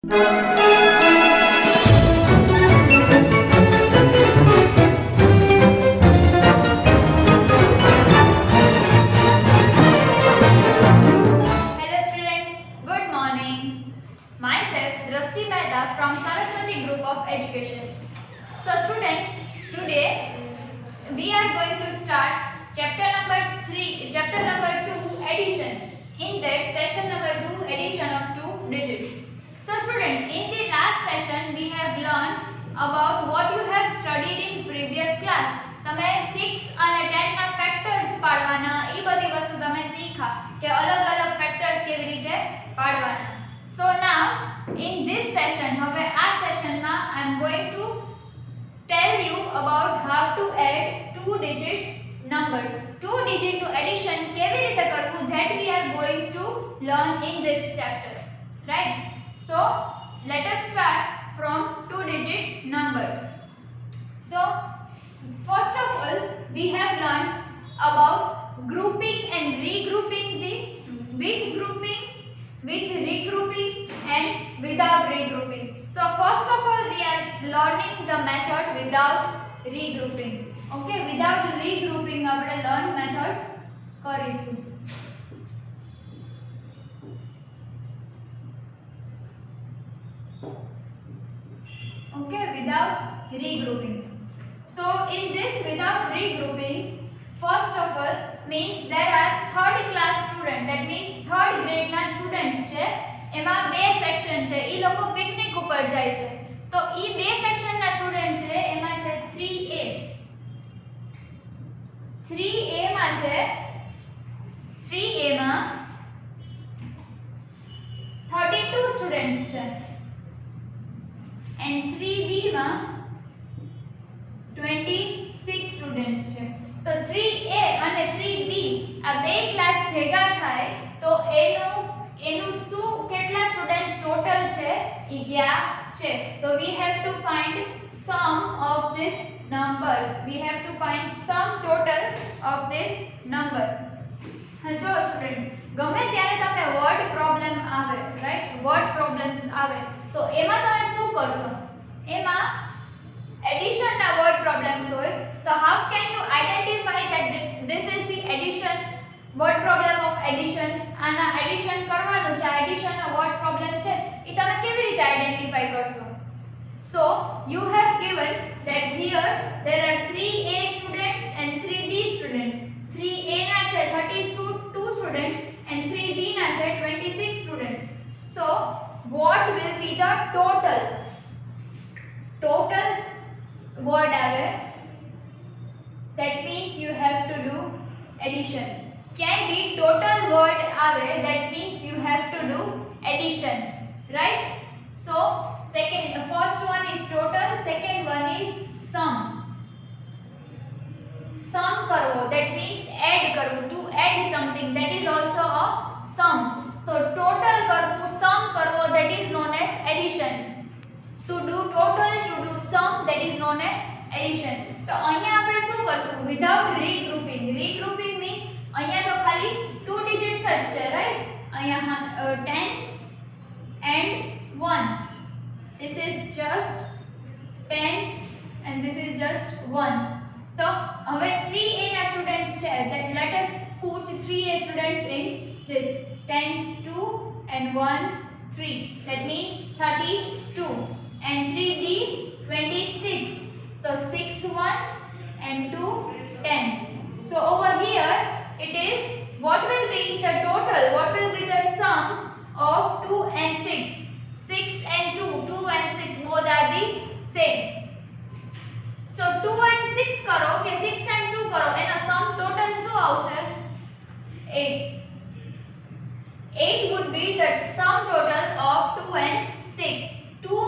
students, good morning. Myself Drashti Mehta from Saraswati Group of Education. So students, today we are going to start chapter number 2 addition. In that session number 2 addition of two digits. So students, in the last session we have learned about what you have studied in previous class. તમે 6 અને 10 ના factors પાડવાના ઈ બધી વસ્તુ તમે શીખા કે અલગ-અલગ factors કેવી રીતે પાડવાના. So now in this session, હવે આ સેશનમાં I am going to tell you about how to add two digit numbers. Two digit to addition કેવી રીતે કરવું, that we are going to learn in this chapter, right? So let us start from two digit number. So first of all, we have learned about grouping and regrouping, with grouping, with regrouping and without regrouping. So first of all, we are learning the method without regrouping. Okay, without regrouping આપણે learn method કરીશું. Okay, without regrouping. So in this without regrouping, first of all means there are third class student, that means third grade ના students છે, એમાં બે section છે, ઈ લોકો picnic ઉપર જાય છે. તો ઈ બે સેક્શન ના સ્ટુડન્ટ છે, એમાં છે 3A. 3A માં છે, 3A માં 32 students છે and 3B માં 26 students છે. તો 3A અને 3B આ બે ક્લાસ ભેગા થાય તો એનું શું કેટલા સ્ટુડન્ટ્સ ટોટલ છે 11 છે. તો we have to find sum of this numbers. We have to find sum total of this number. જો સ્ટુડન્ટ્સ, ગમે ત્યારે તમને વર્ડ પ્રોબ્લેમ આવે, રાઈટ, વર્ડ પ્રોબ્લેમ્સ આવે તો એમાં તમે શું કરશો, એમાં addition ના word problems હોય તો how can you identify that this is the addition, word problem of addition? આના addition કરવાનું છે, addition નો word problem છે, ઈ તમે કેવી રીતે identify કરશો? So you have given that here there are 3A students and 3B students. 3A ના છે 32 students and 3B ના છે 26 students. So what will be the total word આવે? That means you have to do addition. Can be total word આવે, that means you have to do addition, right? So the first one is total, second one is sum. Sum કરવો, that means add કરવું, to add something, that is also a sum. So total કરવું, sum કરવો, that is known as addition. To do total, to do sum, that is known as addition. તો અહીંયા આપણે શું કરશું? Without regrouping. Regrouping means અહીંયા તો ખાલી two digits જ છે, right? અહીંયા tens and ones. This is just tens and this is just ones. તો હવે 3A ના students છે, let us put 3A students in this. Tens 2 and ones 3. That means 32. And 3B 26. So 6 ones and 2 tens. So over here it is, what will be the total, what will be the sum of 2 and 6? 6 and 2 and 6 both are the same. So 2 and 6 કરો કે 6 and 2 કરો, એનો sum total શું આવશે? 8. 8 would be the sum total of 2 and 6. 2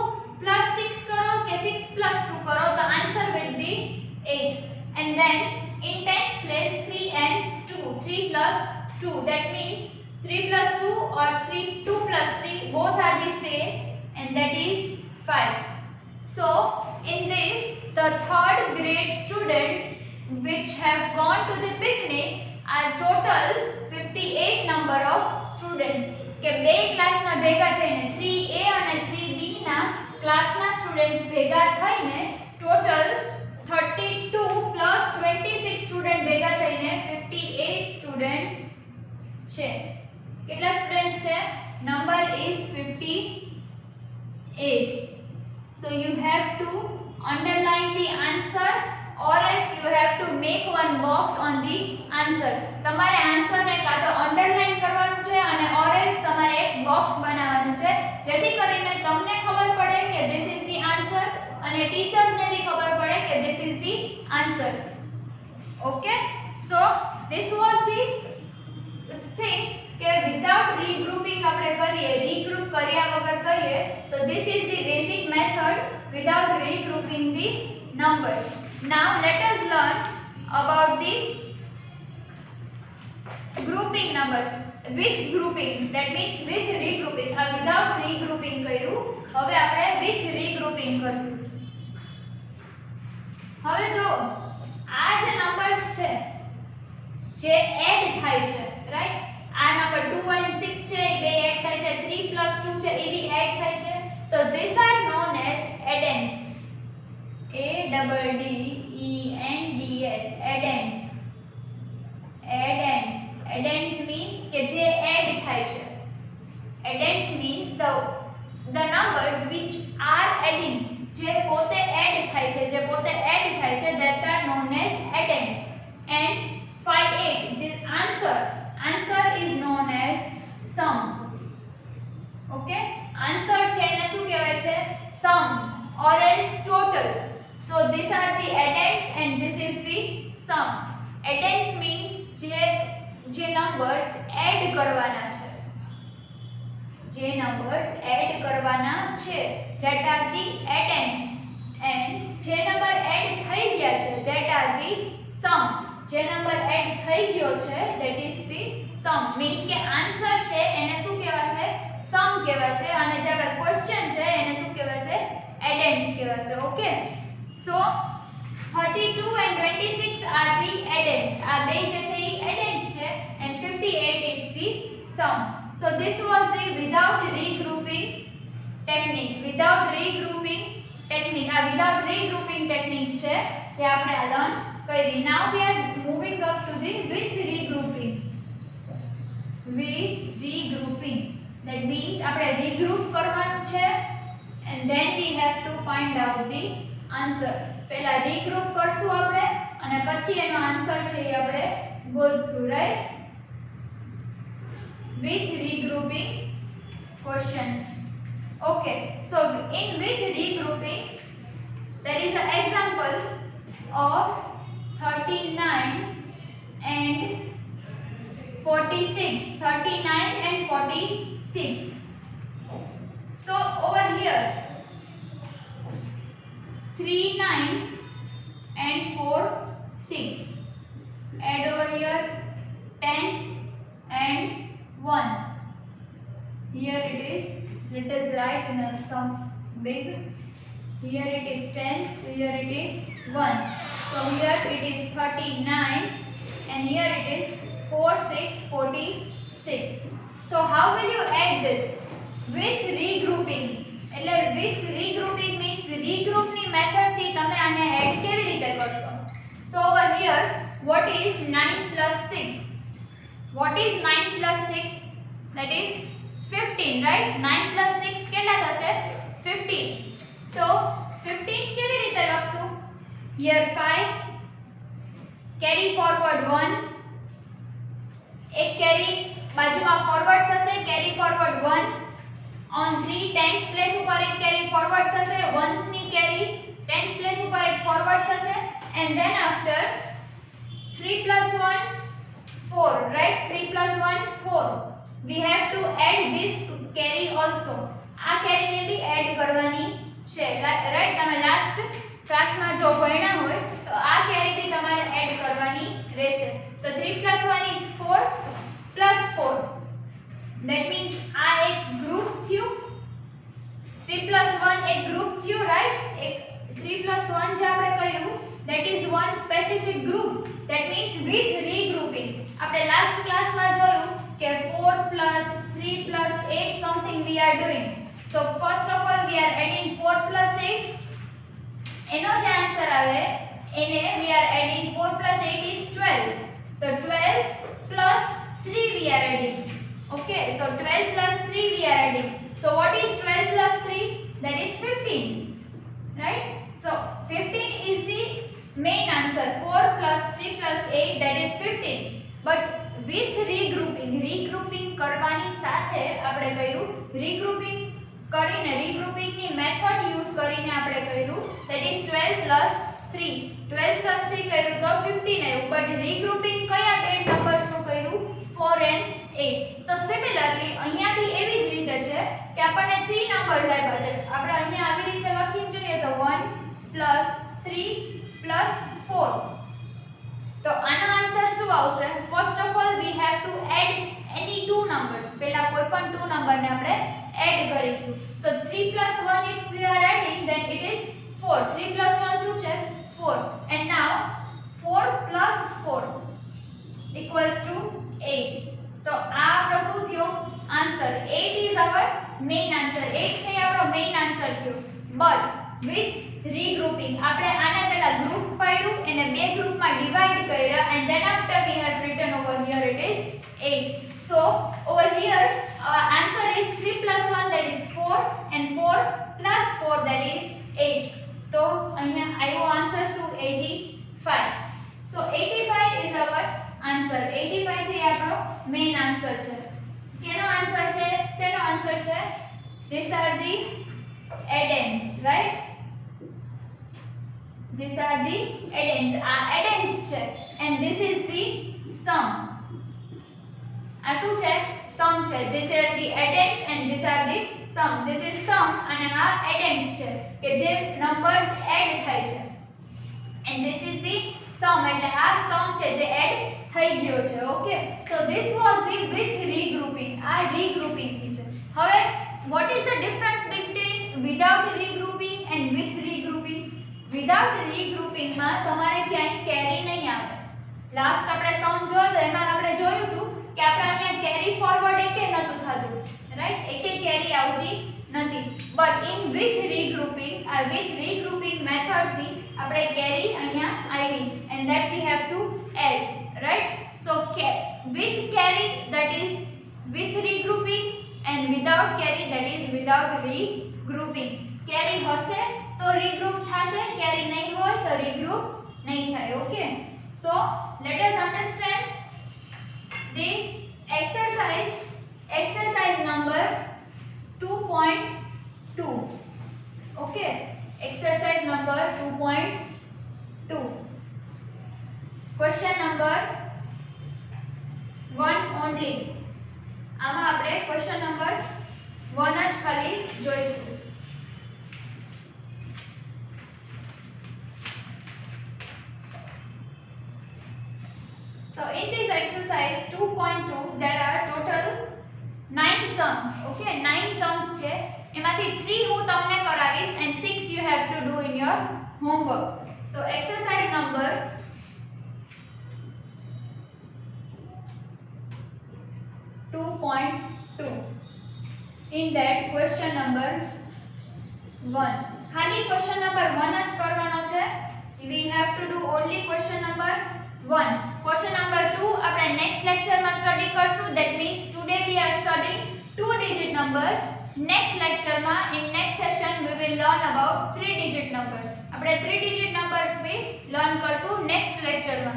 plus 6 करो के 6 plus 2 करो, the answer will be 8. And then in tens place 3 and 2, 3 plus 2, that means 3 plus 2 or 2 plus 3 both are the same, and that is 5. So in this, the third grade students which have gone to the picnic are total 58 number of students. કે બે ક્લાસના ભેગા થઈને 3A અને 3B students ભેગા થઈને total 32 plus 26 student ભેગા થઈને 58 સ્ટુડન્ટ્સ છે. કેટલા સ્ટુડન્ટ્સ છે? Number is 58. So you have to underline the answer or else you have to make one box on the answer. તમારે આન્સર ને કાં તો અંડરલાઈન કરવાનું છે અને or else તમારે એક બોક્સ બનાવવાનું છે જેથી કરીને તમને ખબર પડે કે this is the answer અને ટીચર્સ ને બી ખબર પડે કે this is the answer. Okay, so this was the thing કે વિધાઉટ રીગ્રુપિંગ આપણે કરીએ, રીગ્રુપ કર્યા વગર કરીએ તો this is the basic method without regrouping the numbers. Now let us learn about the grouping numbers with grouping, that means with regrouping. Without regrouping કર્યું, હવે આપણે with regrouping કરશું. હવે જો આ જે નંબર્સ છે જે એડ થાય છે, રાઈટ, આ નંબર 2 અને 6 છે એ બે એડ થાય છે, 3 + 2 છે એ બી એડ થાય છે, તો these are known as addends. ADDENDS, addends. Addends. Addends means કે જે એડ થાય છે. Addends means the numbers which are adding, જે પોતે એડ થાય છે, જે પોતે એડ થાય છે, that are known as addends. And 58, the answer is known as sum. Okay, answer છે એને શું કહેવાય છે? Sum or else total. So these are the addends and this is the sum. Addends means જે numbers add કરવાના છે, જે numbers add કરવાના છે, that are the addends. And જે નંબર એડ થઈ ગયા છે, that are the sum. જે નંબર એડ થઈ ગયો છે, that is the sum. means કે આન્સર છે એને શું કહેવાશે? સમ કહેવાશે અને જે આપણે ક્વેશ્ચન છે એને શું કહેવાશે? એડેન્ડ્સ કહેવાશે. Okay, so 32 and 26 are the addends. આ બે જે છે એ addends છે and 58 is the sum. So this was the without regrouping technique. Without regrouping technique, આ without regrouping technique છે જે આપણે લર્ન કરી. Now we are moving up to the with regrouping. With regrouping, that means આપણે regroup કરવાનું છે and then we have to find out the answer. પહેલા regroup કરશું આપણે અને પછી એનો આન્સર છે એ આપણે ગોતશું, right? With regrouping question. Okay, so in with regrouping there is an example of 39 and 46. 39 and 46. So over here 3 9 and 4 6. Add over here tens and ones. Here it is. Let us write in some big. Here it is tens. Here it is ones. So here it is 39 and here it is 4 6 46. So how will you add this? With regrouping. એટલે with regrouping means regroup ની method થી તમે આને add કેવી રીતે કરશો? So over here what is 9 plus 6? What is 9 plus 6? That is 15, right? 9 plus 6 કેટલા થશે? 15. So 15 કેવી રીતે લખશું? Here 5, carry forward 1, એક carry બાજુમાં forward થશે, carry forward 1. On 3 tens place ઉપર એક carry forward થશે, ones ની carry tens place ઉપર એક forward થશે and then after 3 plus 1 4, right? 3 plus 1 4. We have to add this carry also. આ carry ને બી એડ કરવાની છે, right? તમે લાસ્ટ ક્લાસમાં જો ભણ્યા હોય તો આ carry બી તમારે એડ કરવાની રહેશે. તો 3 plus 1 is 4 plus 4. That means આ એક ગ્રુપ થયું. 3 plus 1 એક ગ્રુપ થયું, right? એક 3 plus 1 જે આપણે કર્યું that is one specific group. That means with regrouping. આપણે લાસ્ટ ક્લાસમાં જોયું કે 4 plus 3 plus 8 something we are doing. So first of all we are adding 4 plus 8 એનો જે આન્સર આવે એને we are adding 4 plus 8 is 12. So 12 plus 3 we are adding. Okay, so 12 plus 3 we are adding. So what is 12 plus 3? That is 15. Right? So 15 is the main answer. 4 plus 3 plus 8 that is 15. But with regrouping કરવાની સાથે આપણે કર્યું regrouping કરીને regrouping ની method use કરીને આપણે કર્યું that is 12 plus 3. 12 plus 3 કર્યું તો 15 આવ્યું. બટ regrouping કયા બે નંબર્સ નું કર્યું 4 and 8. તો સિમિલરલી અહીંયાથી એવી જ રીતે છે કે આપણને 3 નંબર્સ આપ્યા છે. આપણે અહીંયા આવી રીતે લખીને જોઈએ તો 1 plus 3 plus 4. તો આનો આન્સર શું આવશે? First of all we have to add any two numbers. પહેલા કોઈ પણ ટુ નંબરને આપણે એડ કરીશું. તો 3 plus 1 if we are adding then it is 4. 3 plus 1 શું છે? 4. And now 4 plus 4 equals to 8. તો આ આપણો શું થયો? Answer 8 is our main answer. 8 છે આપણો main answer થયો. But with regrouping આપણે આને પહેલા ગ્રુપ પાડ્યું એને બે ગ્રુપમાં ડિવાઇડ કર્યા and then after we have written over here it is 8. So over here our answer is 3 plus 1 that is 4 and 4 plus 4 that is 8. તો અહીંયા આવ્યો આન્સર શું? 85. So 85 is our answer. 85 છે આપણો મેઇન આન્સર છે. કેનો answer છે? શેનો answer છે? These are the addends, right? These are the addends. આ addends છે and this is the sum. આ શું છે? sum છે. These are the addends and these are the sum. This is sum અને આ addends છે કે જે નંબર્સ એડ થાય છે and this is the sum એટલે આ sum છે જે એડ થઈ ગયો છે. Okay, so this was the with regrouping. આ regrouping થી છે. હવે what is the difference between without regrouping and with regrouping? Without regrouping માં તમારે ક્યાંય કેરી નહીં આવે. લાસ્ટ આપણે સમ જોયો તો એમાં આપણે જોયું હતું કે આપણે અહીંયા કેરી ફોરવર્ડ એકે નતું થતું, રાઈટ? એકે કેરી આવતી નથી. But in with regrouping method થી આપણે કેરી અહીંયા આવી and that we have to add, right? So with carry that is with regrouping and without carry that is without regrouping. કેરી હશે તો regroup થશે, કેરી નહીં હોય તો regroup નહીં થાય. Okay, so let us understand the exercise number 2.2. okay, exercise number 2.2. question number 1 only. આમાં આપણે question number 1 જ ખાલી જોઈશું. So in this exercise 2.2 there are total 9 sums. Okay, 9 sums છે. એમાંથી 3 હું તમને કરાવીશ and 6 you have to do in your homework. So exercise number 2.2. In that question number 1. ખાલી question number 1 જ કરવાનો છે. We have to do only question number 1. Question number 2 આપણે next lecture માં સ્ટડી કરશું. That means today we are studying 2 digit number. Next lecture માં in next session we will learn about 3 digit number. આપણે 3 digit numbers भी learn કરશું next lecture માં.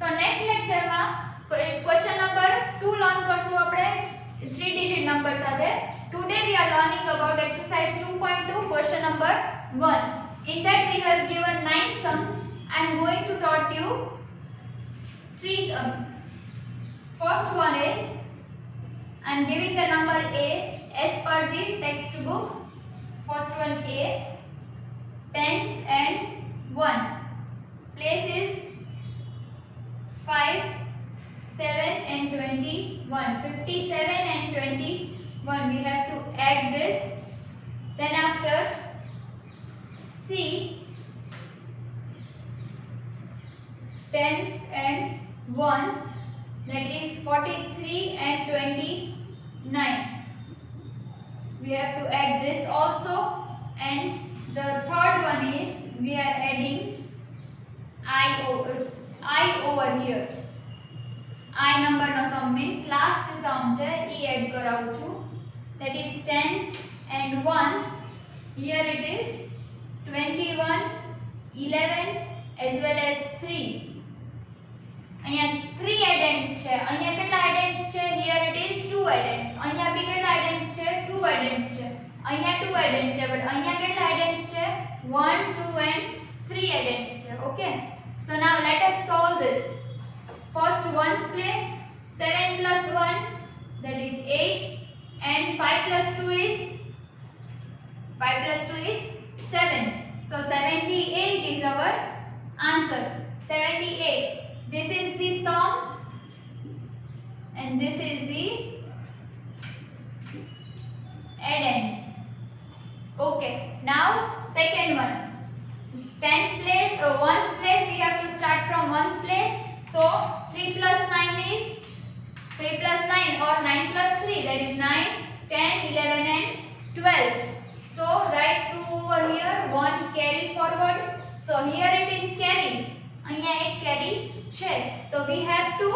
તો next lecture માં question number 2 learn કરશું આપણે 3 digit number સાથે. Today we are learning about exercise 2.2 question number 1. In that we have given 9 sums. I am going to taught you 3 sums. First one is I am giving the number A as per the textbook. First one A, tens and ones. Place is 5, 7 and 21. 57 and 21. We have to add this. Then after C, tens and ones, that is 43 and 29. We have to add this also, and the third one is we are સમ છે ઈ add કરાવું છું. That is tens and ones. Here it is 21, 11 as well as 3. અહીંયા 3 addends છે. અહીંયા કેટલા addends છે? Here it is 2 addends. અહીંયા બી કેટલા addends છે? 2 addends છે. અહીંયા 2 addends છે, but અહીંયા કેટલા addends છે? 1, 2 and 3 addends છે. Okay, so now let us solve this. First ones place, 7 plus 1 that is 8 and 5 plus 2 is 7. So 78 is our answer. 78. This is the sum and this is the addends. Okay, now second one. Tens place, ones place, we have to start from ones place. So 3 plus 9 is 3 plus 9 or 9 plus 3, that is 9, 10, 11 and 12. So write 2 over here, 1 carry forward. So here it is carry. અહીંયા એક carry છે. So we have to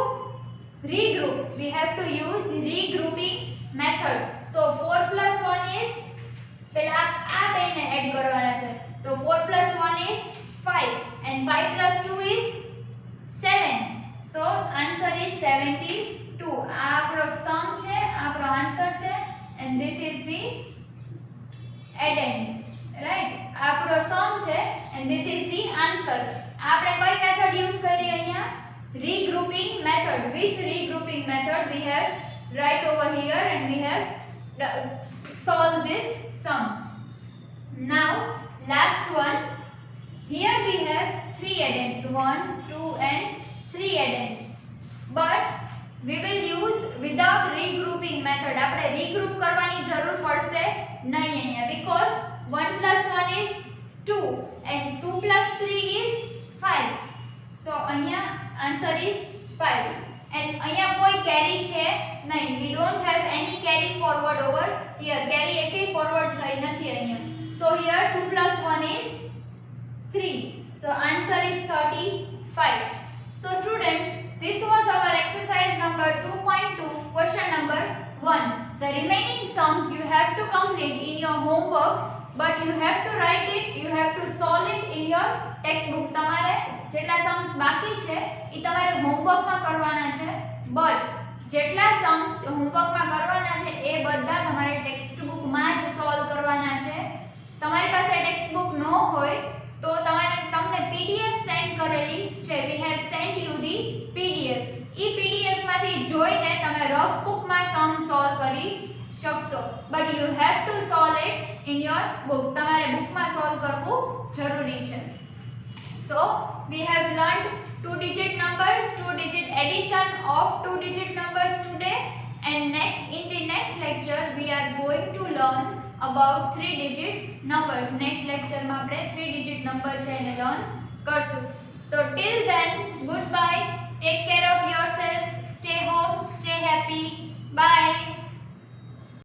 regroup. We have to use regrouping method. So 4 plus 1 is, પહેલા આ બેને add કરવાના છે. તો 4 plus 1 is 5 and 5 plus 2 is 7. So answer is 72. આ આપણો sum છે, આ આપણો answer છે and this is the addends, right? આ આપણો sum છે and this is the answer. આપણે કઈ મેથડ યુઝ કરી અહીંયા? Regrouping method. With regrouping method we have write over here and we have solve this sum. Now last one. Here we have 3 addends, 1, 2 and 3 addends. But we will use without regrouping method. આપણે regroup કરવાની જરૂર પડશે નહીં અહીંયા, because 1 plus 1 is 2 and 2 plus 3 is 5. So અહીંયા answer is 5 and અહીંયા કોઈ carry છે નહીં. We don't have any carry forward over here. Carry એકેય forward થઈ નથી અહીંયા. So here 2 plus 1 is 3. So answer is 35. So students, this was our exercise number 2.2, question number 1. The remaining sums you have to complete in your homework, but you have to write it, you have to solve it in your textbook. તમારે જેટલા sums બાકી છે એ તમારે homework માં કરવાના છે, but જેટલા sums homework માં કરવાના છે એ બધા તમારે textbook માં જ solve કરવાના છે. તમારી પાસે textbook ન હોય તો તમને PDF સેન્ડ કરેલી છે. We have sent you the PDF. E PDF માંથી જોઈને તમે rough book માં sum solve કરી શકશો, but you have to solve it in your book. તમારે book માં solve કરવું જરૂરી છે. So we have learned 2-digit numbers, 2-digit addition of 2-digit numbers today, and in the next lecture we are going to learn about 3-digit numbers. Next lecture માં આપણે 3-digit number છે એને learn કરશું. So till then, goodbye, take care of yourself, stay home, stay happy, bye.